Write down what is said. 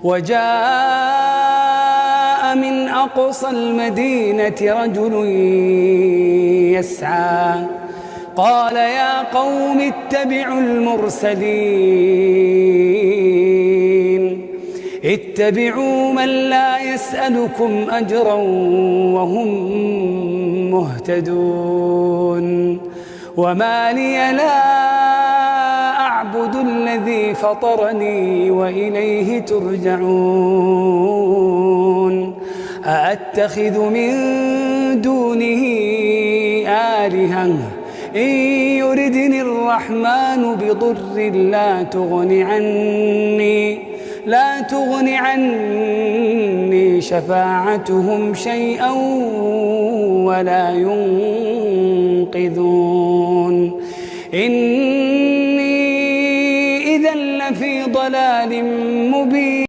وجاء من أقصى المدينة رجل يسعى قال يا قوم اتبعوا المرسلين اتبعوا من لا يسألكم أجرا وهم مهتدون وما لي لا أعبد الذي فطرني وإليه ترجعون أأتخذ من دونه آلهة إن يردني الرحمن بضر لا تغن عني شفاعتهم شيئا ولا ينقذون إني إذا لفي ضلال